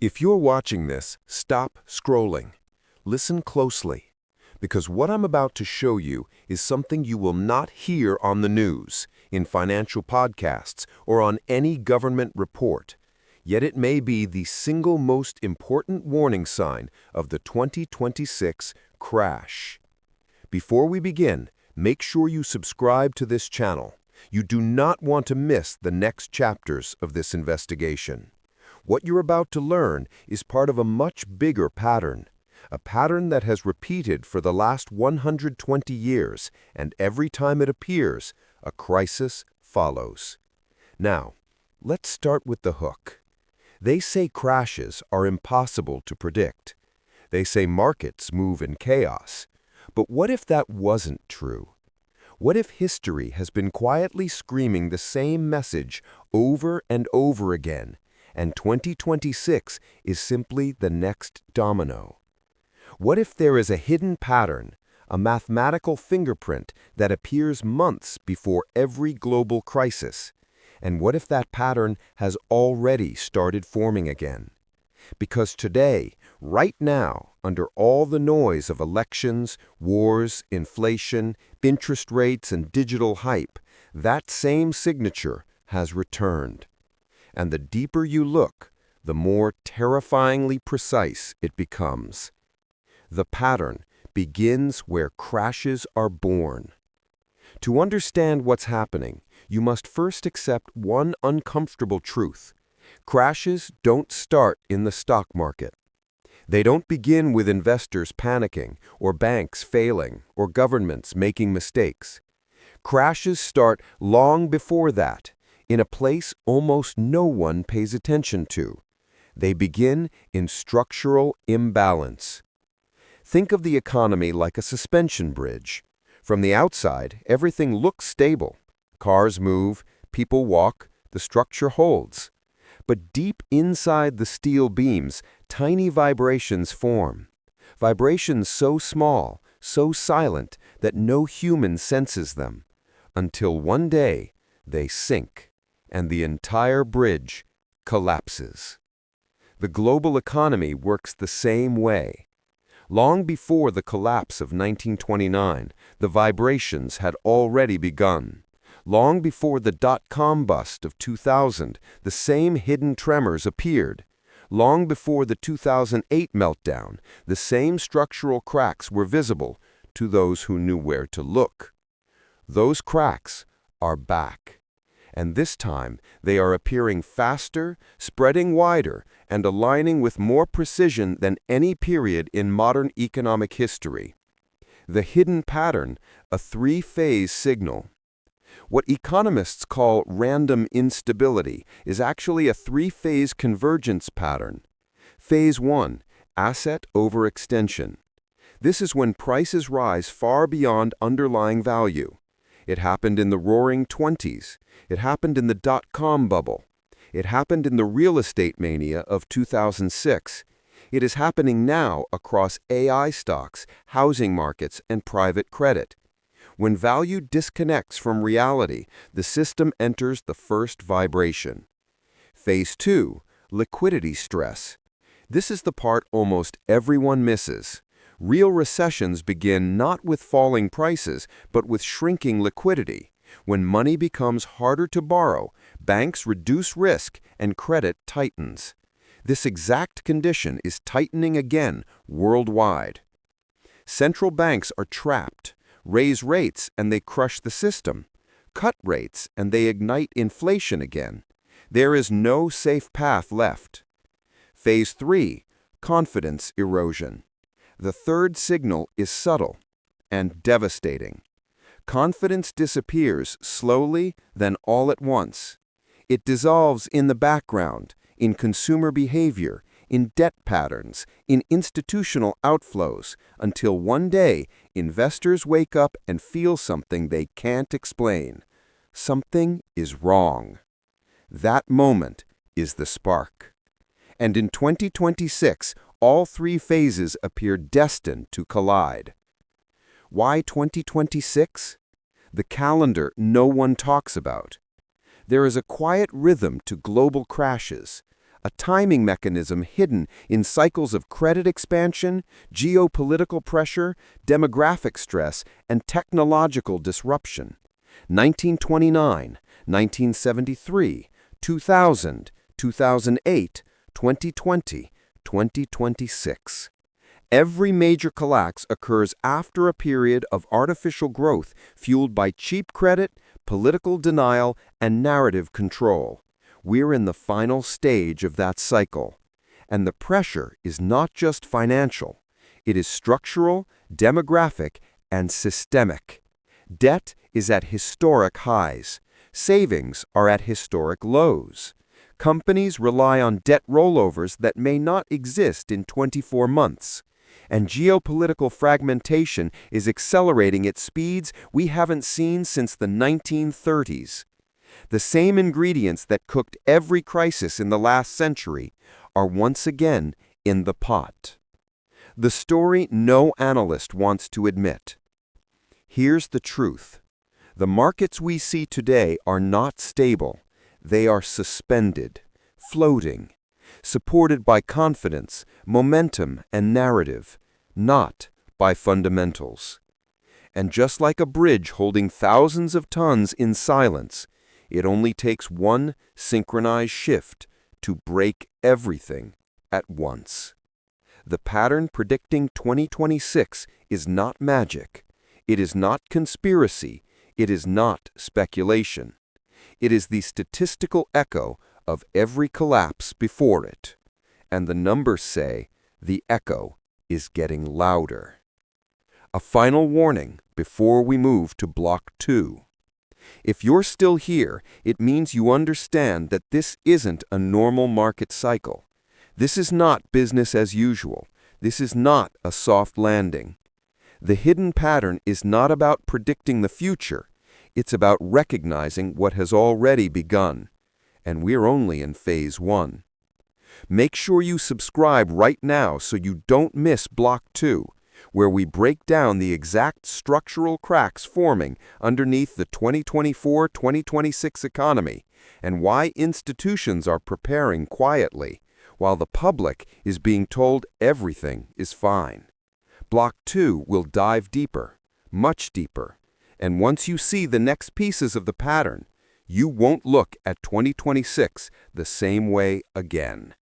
If you're watching this, stop scrolling. Listen closely, because what I'm about to show you is something you will not hear on the news, in financial podcasts, or on any government report. Yet it may be the single most important warning sign of the 2026 crash. Before we begin, make sure you subscribe to this channel. You do not want to miss the next chapters of this investigation. What you're about to learn is part of a much bigger pattern, a pattern that has repeated for the last 120 years, and every time it appears, a crisis follows. Now, let's start with the hook. They say crashes are impossible to predict. They say markets move in chaos. But what if that wasn't true? What if history has been quietly screaming the same message over and over again, and 2026 is simply the next domino? What if there is a hidden pattern, a mathematical fingerprint that appears months before every global crisis? And what if that pattern has already started forming again? Because today, right now, under all the noise of elections, wars, inflation, interest rates, and digital hype, that same signature has returned. And the deeper you look, the more terrifyingly precise it becomes. The pattern begins where crashes are born. To understand what's happening, you must first accept one uncomfortable truth. Crashes don't start in the stock market. They don't begin with investors panicking, or banks failing, or governments making mistakes. Crashes start long before that, in a place almost no one pays attention to. They begin in structural imbalance. Think of the economy like a suspension bridge. From the outside, everything looks stable. Cars move, people walk, the structure holds. But deep inside the steel beams, tiny vibrations form. Vibrations so small, so silent, that no human senses them. Until one day, they sink, and the entire bridge collapses. The global economy works the same way. Long before the collapse of 1929, the vibrations had already begun. Long before the dot-com bust of 2000, the same hidden tremors appeared. Long before the 2008 meltdown, the same structural cracks were visible to those who knew where to look. Those cracks are back. And this time, they are appearing faster, spreading wider, and aligning with more precision than any period in modern economic history. The hidden pattern, a three-phase signal. What economists call random instability is actually a three-phase convergence pattern. Phase 1, asset overextension. This is when prices rise far beyond underlying value. It happened in the roaring 20s. It happened in the dot-com bubble. It happened in the real estate mania of 2006. It is happening now across AI stocks, housing markets, and private credit. When value disconnects from reality, the system enters the first vibration. Phase 2, liquidity stress. This is the part almost everyone misses. Real recessions begin not with falling prices, but with shrinking liquidity. When money becomes harder to borrow, banks reduce risk and credit tightens. This exact condition is tightening again worldwide. Central banks are trapped. Raise rates and they crush the system. Cut rates and they ignite inflation again. There is no safe path left. Phase 3, confidence erosion. The third signal is subtle and devastating. Confidence disappears slowly, then all at once. It dissolves in the background, in consumer behavior, in debt patterns, in institutional outflows, until one day investors wake up and feel something they can't explain. Something is wrong. That moment is the spark. And in 2026, all three phases appear destined to collide. Why 2026? The calendar no one talks about. There is a quiet rhythm to global crashes, a timing mechanism hidden in cycles of credit expansion, geopolitical pressure, demographic stress, and technological disruption. 1929, 1973, 2000, 2008, 2020, 2026. Every major collapse occurs after a period of artificial growth fueled by cheap credit, political denial, and narrative control. We're in the final stage of that cycle. And the pressure is not just financial. It is structural, demographic, and systemic. Debt is at historic highs. Savings are at historic lows. Companies rely on debt rollovers that may not exist in 24 months. And geopolitical fragmentation is accelerating at speeds we haven't seen since the 1930s. The same ingredients that cooked every crisis in the last century are once again in the pot. The story no analyst wants to admit. Here's the truth. The markets we see today are not stable. They are suspended, floating, supported by confidence, momentum, and narrative, not by fundamentals. And just like a bridge holding thousands of tons in silence, it only takes one synchronized shift to break everything at once. The pattern predicting 2026 is not magic. It is not conspiracy. It is not speculation. It is the statistical echo of every collapse before it. And the numbers say the echo is getting louder. A final warning before we move to Block 2. If you're still here, it means you understand that this isn't a normal market cycle. This is not business as usual. This is not a soft landing. The hidden pattern is not about predicting the future. It's about recognizing what has already begun. And we're only in phase 1. Make sure you subscribe right now so you don't miss Block 2, where we break down the exact structural cracks forming underneath the 2024-2026 economy and why institutions are preparing quietly, while the public is being told everything is fine. Block 2 will dive deeper, much deeper, and once you see the next pieces of the pattern, you won't look at 2026 the same way again.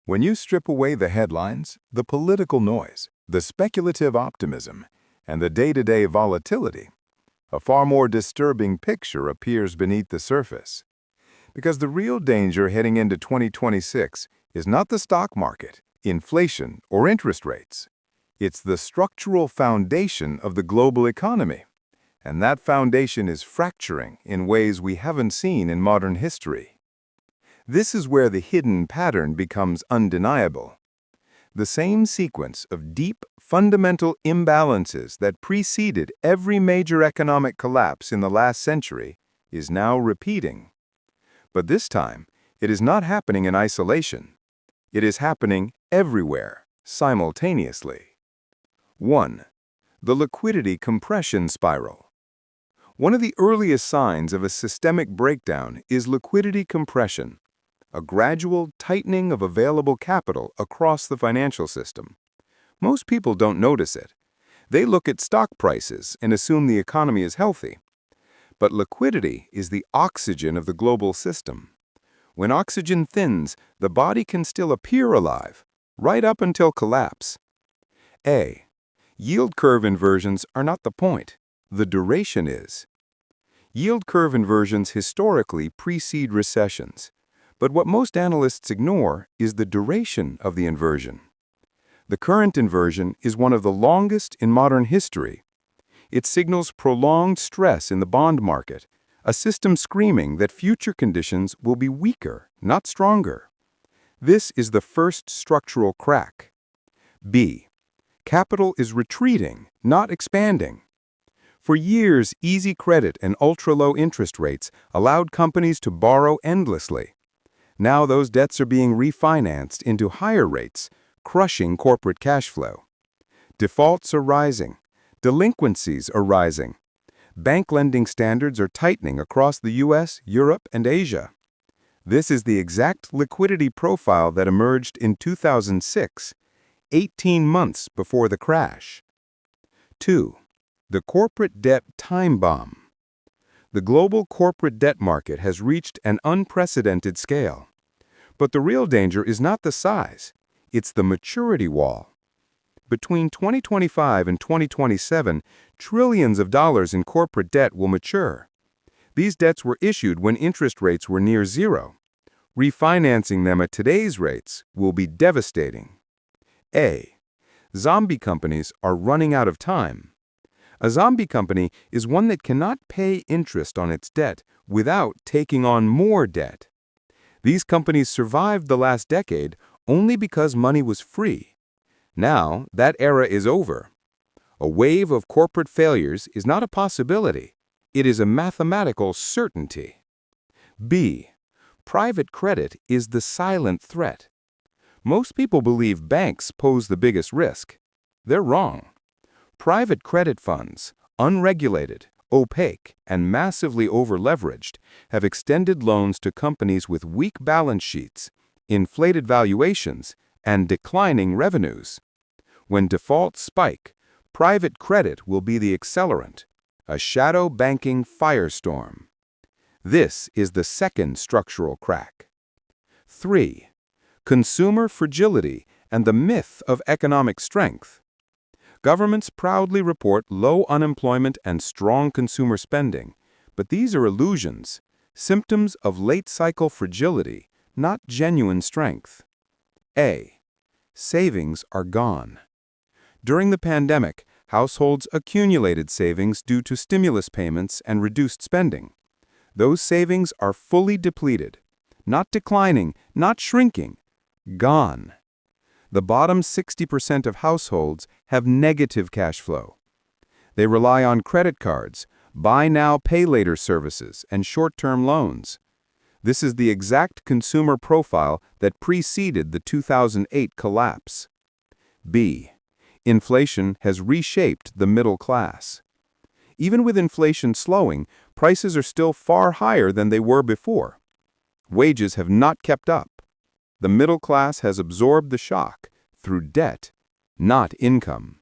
When you strip away the headlines, the political noise, the speculative optimism, and the day-to-day volatility, a far more disturbing picture appears beneath the surface. Because the real danger heading into 2026 is not the stock market, inflation, or interest rates. It's the structural foundation of the global economy. And that foundation is fracturing in ways we haven't seen in modern history. This is where the hidden pattern becomes undeniable. The same sequence of deep, fundamental imbalances that preceded every major economic collapse in the last century is now repeating. But this time, it is not happening in isolation. It is happening everywhere, simultaneously. 1. The liquidity compression spiral. One of the earliest signs of a systemic breakdown is liquidity compression, a gradual tightening of available capital across the financial system. Most people don't notice it. They look at stock prices and assume the economy is healthy. But liquidity is the oxygen of the global system. When oxygen thins, the body can still appear alive, right up until collapse. A. Yield curve inversions are not the point. The duration is. Yield curve inversions historically precede recessions, but what most analysts ignore is the duration of the inversion. The current inversion is one of the longest in modern history. It signals prolonged stress in the bond market, a system screaming that future conditions will be weaker, not stronger. This is the first structural crack. B. Capital is retreating, not expanding. For years, easy credit and ultra-low interest rates allowed companies to borrow endlessly. Now those debts are being refinanced into higher rates, crushing corporate cash flow. Defaults are rising. Delinquencies are rising. Bank lending standards are tightening across the US, Europe, and Asia. This is the exact liquidity profile that emerged in 2006, 18 months before the crash. 2. The corporate debt time bomb. The global corporate debt market has reached an unprecedented scale. But the real danger is not the size, it's the maturity wall. Between 2025 and 2027, trillions of dollars in corporate debt will mature. These debts were issued when interest rates were near zero. Refinancing them at today's rates will be devastating. A. Zombie companies are running out of time. A zombie company is one that cannot pay interest on its debt without taking on more debt. These companies survived the last decade only because money was free. Now, that era is over. A wave of corporate failures is not a possibility. It is a mathematical certainty. B. Private credit is the silent threat. Most people believe banks pose the biggest risk. They're wrong. Private credit funds, unregulated, opaque, and massively over-leveraged, have extended loans to companies with weak balance sheets, inflated valuations, and declining revenues. When defaults spike, private credit will be the accelerant, a shadow banking firestorm. This is the second structural crack. 3. Consumer fragility and the myth of economic strength. Governments proudly report low unemployment and strong consumer spending, but these are illusions, symptoms of late-cycle fragility, not genuine strength. A. Savings are gone. During the pandemic, households accumulated savings due to stimulus payments and reduced spending. Those savings are fully depleted, not declining, not shrinking, gone. The bottom 60% of households have negative cash flow. They rely on credit cards, buy now, pay later services, and short-term loans. This is the exact consumer profile that preceded the 2008 collapse. B. Inflation has reshaped the middle class. Even with inflation slowing, prices are still far higher than they were before. Wages have not kept up. The middle class has absorbed the shock through debt, not income.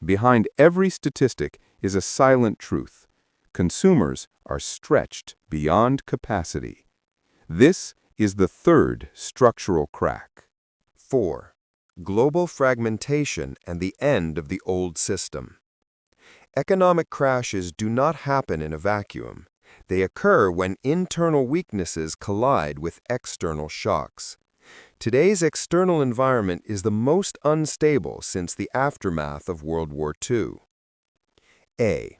Behind every statistic is a silent truth. Consumers are stretched beyond capacity. This is the third structural crack. 4. Global fragmentation and the end of the old system. Economic crashes do not happen in a vacuum. They occur when internal weaknesses collide with external shocks. Today's external environment is the most unstable since the aftermath of World War II. A.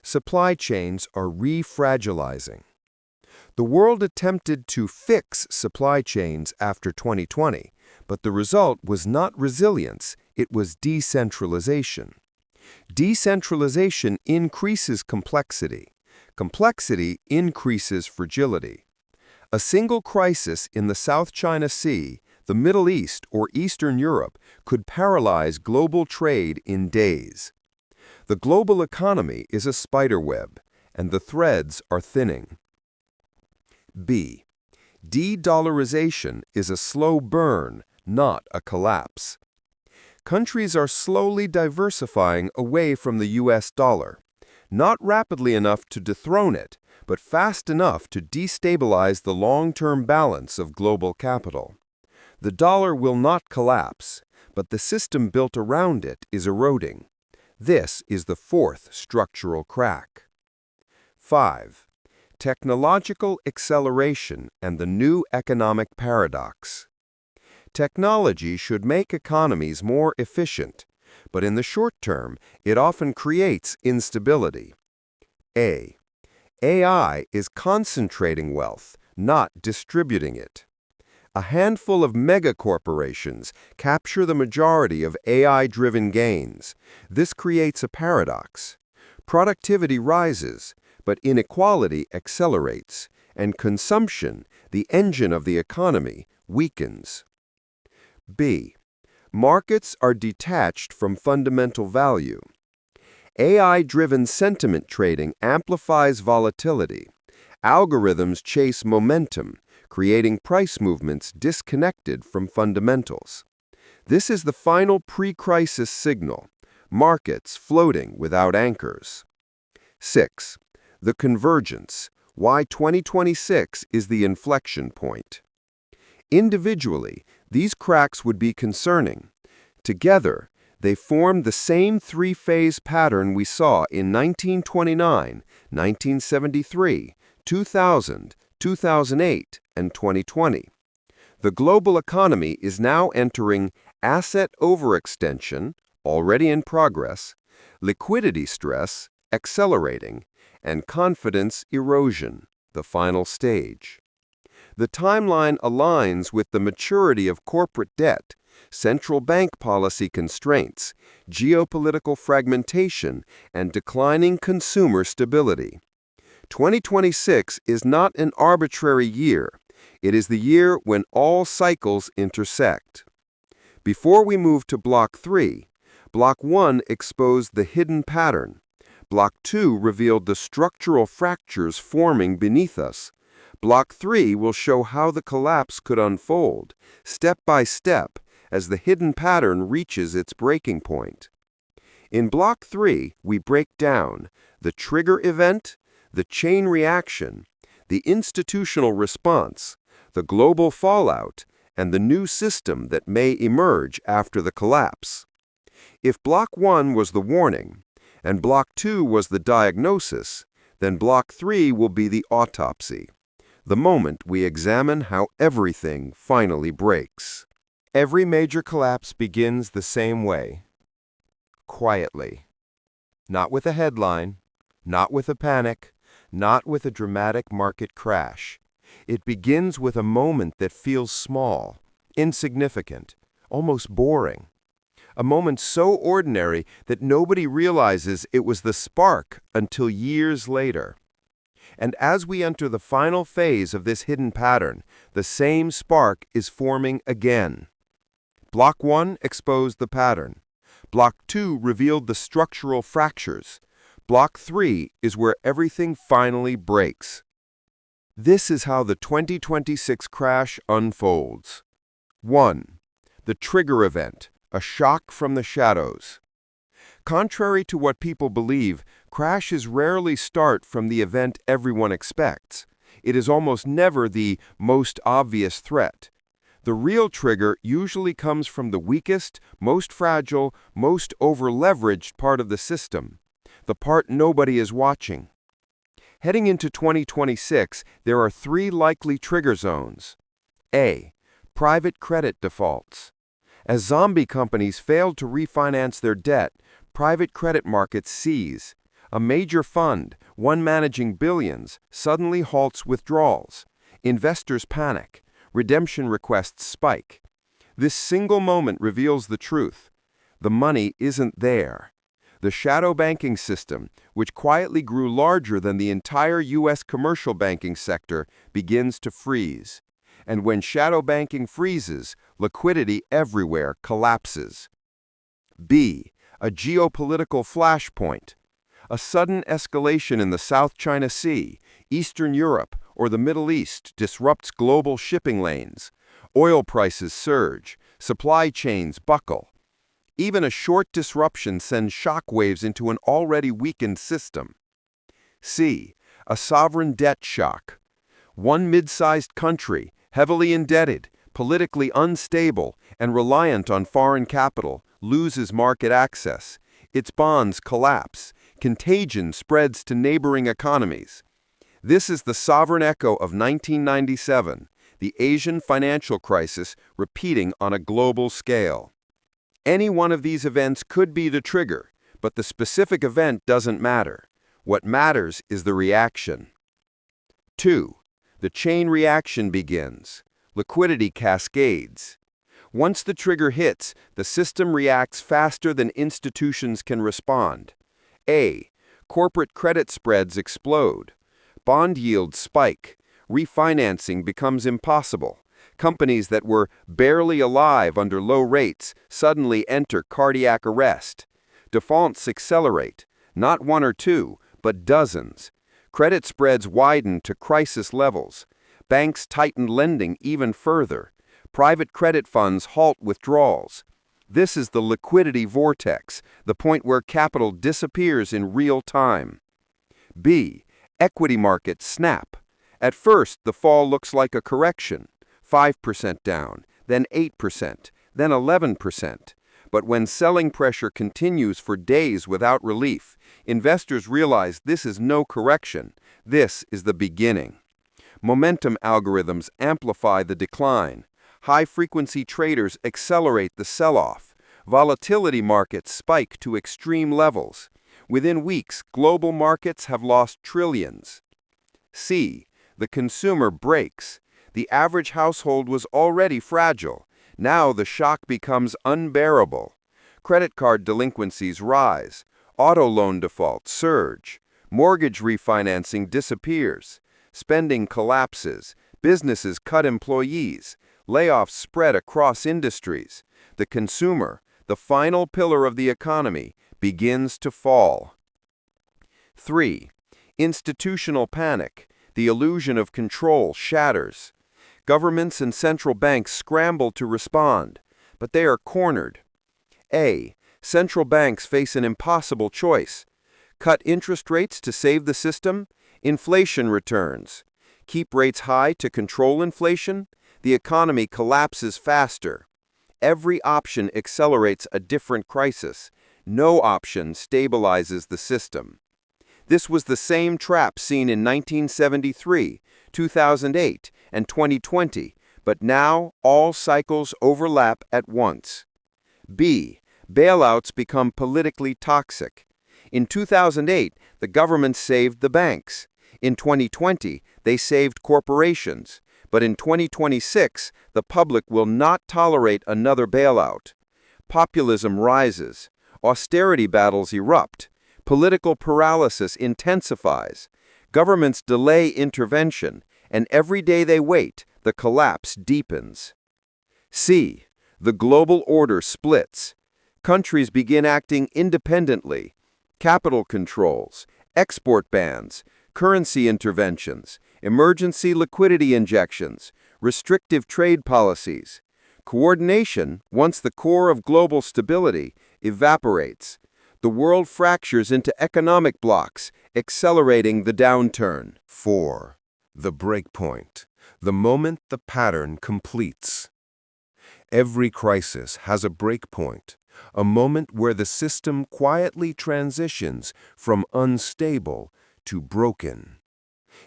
Supply chains are refragilizing. The world attempted to fix supply chains after 2020, but the result was not resilience, it was decentralization. Decentralization increases complexity. Complexity increases fragility. A single crisis in the South China Sea, the Middle East, or Eastern Europe could paralyze global trade in days. The global economy is a spiderweb, and the threads are thinning. B. De-dollarization is a slow burn, not a collapse. Countries are slowly diversifying away from the US dollar, not rapidly enough to dethrone it, but fast enough to destabilize the long-term balance of global capital. The dollar will not collapse, but the system built around it is eroding. This is the fourth structural crack. 5. Technological acceleration and the new economic paradox. Technology should make economies more efficient, but in the short term, it often creates instability. A. AI is concentrating wealth, not distributing it. A handful of megacorporations capture the majority of AI-driven gains. This creates a paradox. Productivity rises, but inequality accelerates, and consumption, the engine of the economy, weakens. B. Markets are detached from fundamental value. AI-driven sentiment trading amplifies volatility. Algorithms chase momentum, creating price movements disconnected from fundamentals. This is the final pre-crisis signal, markets floating without anchors. 6. The convergence, why 2026 is the inflection point. Individually, these cracks would be concerning. Together, they form the same three-phase pattern we saw in 1929, 1973, 2000, 2008, and 2020. The global economy is now entering asset overextension, already in progress, liquidity stress, accelerating, and confidence erosion, the final stage. The timeline aligns with the maturity of corporate debt, central bank policy constraints, geopolitical fragmentation, and declining consumer stability. 2026 is not an arbitrary year. It is the year when all cycles intersect. Before we move to Block 3, Block 1 exposed the hidden pattern. Block 2 revealed the structural fractures forming beneath us. Block 3 will show how the collapse could unfold, step by step, as the hidden pattern reaches its breaking point. In Block 3, we break down the trigger event, the chain reaction, the institutional response, the global fallout, and the new system that may emerge after the collapse. If Block 1 was the warning, and Block 2 was the diagnosis, then Block 3 will be the autopsy, the moment we examine how everything finally breaks. Every major collapse begins the same way, quietly. Not with a headline, not with a panic, not with a dramatic market crash. It begins with a moment that feels small, insignificant, almost boring. A moment so ordinary that nobody realizes it was the spark until years later. And as we enter the final phase of this hidden pattern, the same spark is forming again. Block 1 exposed the pattern. Block 2 revealed the structural fractures. Block 3 is where everything finally breaks. This is how the 2026 crash unfolds. 1. The trigger event, a shock from the shadows. Contrary to what people believe, crashes rarely start from the event everyone expects. It is almost never the most obvious threat. The real trigger usually comes from the weakest, most fragile, most over-leveraged part of the system, the part nobody is watching. Heading into 2026, there are 3 likely trigger zones. A. Private credit defaults. As zombie companies failed to refinance their debt, private credit markets seize. A major fund, one managing billions, suddenly halts withdrawals. Investors panic. Redemption requests spike. This single moment reveals the truth. The money isn't there. The shadow banking system, which quietly grew larger than the entire U.S. commercial banking sector, begins to freeze. And when shadow banking freezes, liquidity everywhere collapses. B. A geopolitical flashpoint. A sudden escalation in the South China Sea, Eastern Europe, or the Middle East disrupts global shipping lanes. Oil prices surge, supply chains buckle. Even a short disruption sends shockwaves into an already weakened system. C. A sovereign debt shock. One mid-sized country, heavily indebted, politically unstable, and reliant on foreign capital, loses market access. Its bonds collapse. Contagion spreads to neighboring economies. This is the sovereign echo of 1997, the Asian financial crisis repeating on a global scale. Any one of these events could be the trigger, but the specific event doesn't matter. What matters is the reaction. 2. The chain reaction begins. Liquidity cascades. Once the trigger hits, the system reacts faster than institutions can respond. A. Corporate credit spreads explode. Bond yields spike. Refinancing becomes impossible. Companies that were barely alive under low rates suddenly enter cardiac arrest. Defaults accelerate, not 1 or 2, but dozens. Credit spreads widen to crisis levels. Banks tighten lending even further. Private credit funds halt withdrawals. This is the liquidity vortex, the point where capital disappears in real time. B. Equity markets snap. At first, the fall looks like a correction, 5% down, then 8%, then 11%. But when selling pressure continues for days without relief, investors realize this is no correction. This is the beginning. Momentum algorithms amplify the decline. High-frequency traders accelerate the sell-off. Volatility markets spike to extreme levels. Within weeks, global markets have lost trillions. C. The consumer breaks. The average household was already fragile. Now the shock becomes unbearable. Credit card delinquencies rise. Auto loan defaults surge. Mortgage refinancing disappears. Spending collapses. Businesses cut employees. Layoffs spread across industries. The consumer, the final pillar of the economy, begins to fall. 3. Institutional panic. The illusion of control shatters. Governments and central banks scramble to respond, but they are cornered. A. Central banks face an impossible choice. Cut interest rates to save the system? Inflation returns. Keep rates high to control inflation? The economy collapses faster. Every option accelerates a different crisis. No option stabilizes the system. This was the same trap seen in 1973, 2008, and 2020, but now all cycles overlap at once. B. Bailouts become politically toxic. In 2008, the government saved the banks. In 2020, they saved corporations. But in 2026, the public will not tolerate another bailout. Populism rises. Austerity battles erupt. Political paralysis intensifies. Governments delay intervention, and every day they wait, the collapse deepens. C. The global order splits. Countries begin acting independently. Capital controls, export bans, currency interventions, emergency liquidity injections, restrictive trade policies. Coordination, once the core of global stability, evaporates. The world fractures into economic blocks, accelerating the downturn. 4. The breakpoint, the moment the pattern completes. Every crisis has a breakpoint, a moment where the system quietly transitions from unstable to broken.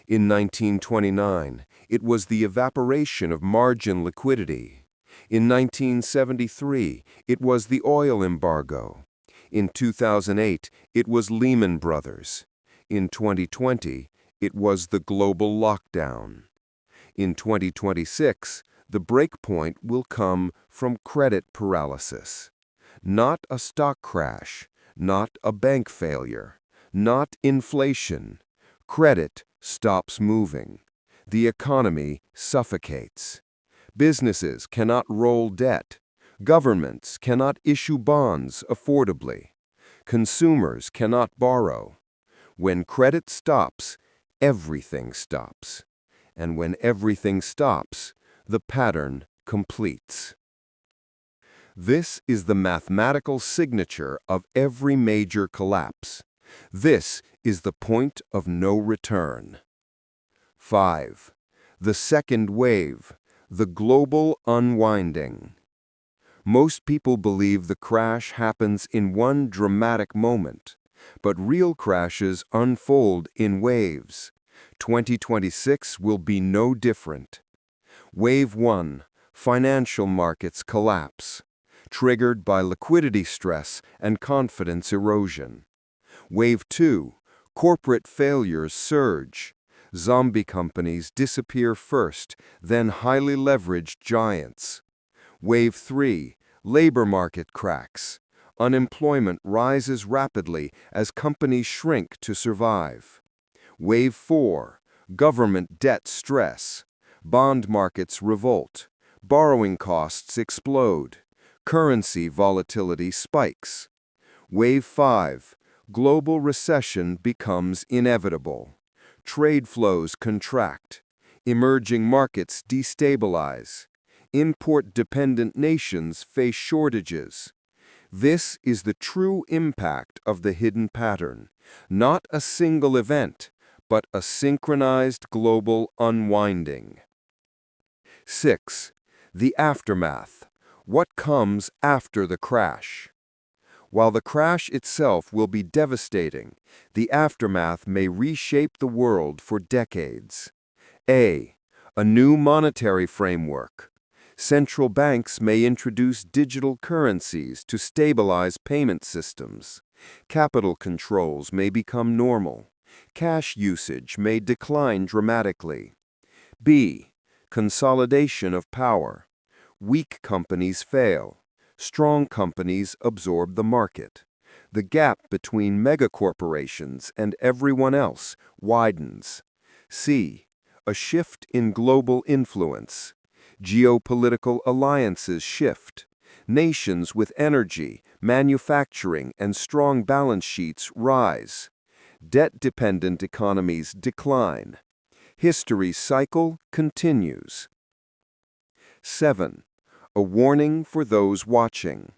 In 1929, it was the evaporation of margin liquidity. In 1973, it was the oil embargo. In 2008, it was Lehman Brothers. In 2020, it was the global lockdown. In 2026, the breakpoint will come from credit paralysis. Not a stock crash, not a bank failure, not inflation. Credit stops moving. The economy suffocates. Businesses cannot roll debt. Governments cannot issue bonds affordably. Consumers cannot borrow. When credit stops, everything stops. And when everything stops, the pattern completes. This is the mathematical signature of every major collapse. This is the point of no return. 5. The second wave, the global unwinding. Most people believe the crash happens in one dramatic moment, but real crashes unfold in waves. 2026 will be no different. Wave 1, financial markets collapse, triggered by liquidity stress and confidence erosion. Wave 2, corporate failures surge. Zombie companies disappear first, then highly leveraged giants. Wave 3, labor market cracks. Unemployment rises rapidly as companies shrink to survive. Wave 4, government debt stress. Bond markets revolt. Borrowing costs explode. Currency volatility spikes. Wave 5, global recession becomes inevitable. Trade flows contract. Emerging markets destabilize. Import-dependent nations face shortages. This is the true impact of the hidden pattern, not a single event, but a synchronized global unwinding. 6. The aftermath. What comes after the crash? While the crash itself will be devastating, the aftermath may reshape the world for decades. A. A new monetary framework. Central banks may introduce digital currencies to stabilize payment systems. Capital controls may become normal. Cash usage may decline dramatically. B. Consolidation of power. Weak companies fail. Strong companies absorb the market. The gap between megacorporations and everyone else widens. C. A shift in global influence. Geopolitical alliances shift. Nations with energy, manufacturing, and strong balance sheets rise. Debt-dependent economies decline. History's cycle continues. 7. A warning for those watching.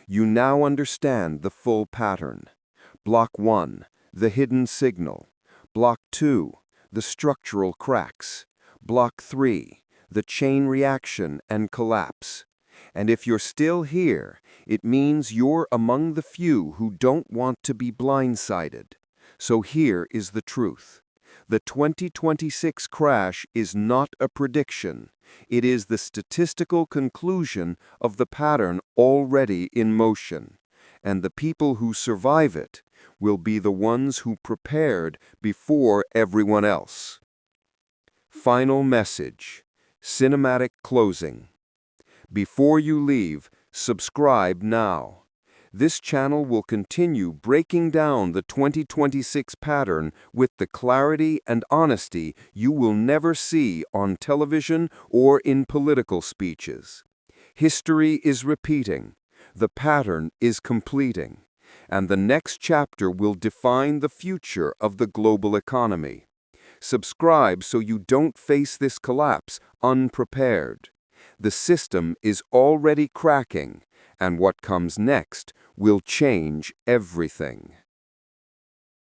You now understand the full pattern. Block 1, the hidden signal. Block 2, the structural cracks. Block 3, the chain reaction and collapse. And if you're still here, it means you're among the few who don't want to be blindsided. So here is the truth. The 2026 crash is not a prediction. It is the statistical conclusion of the pattern already in motion. And the people who survive it will be the ones who prepared before everyone else. Final message. Cinematic closing. Before you leave, subscribe now. This channel will continue breaking down the 2026 pattern with the clarity and honesty you will never see on television or in political speeches. History is repeating, the pattern is completing, and the next chapter will define the future of the global economy. Subscribe so you don't face this collapse unprepared. The system is already cracking, and what comes next will change everything.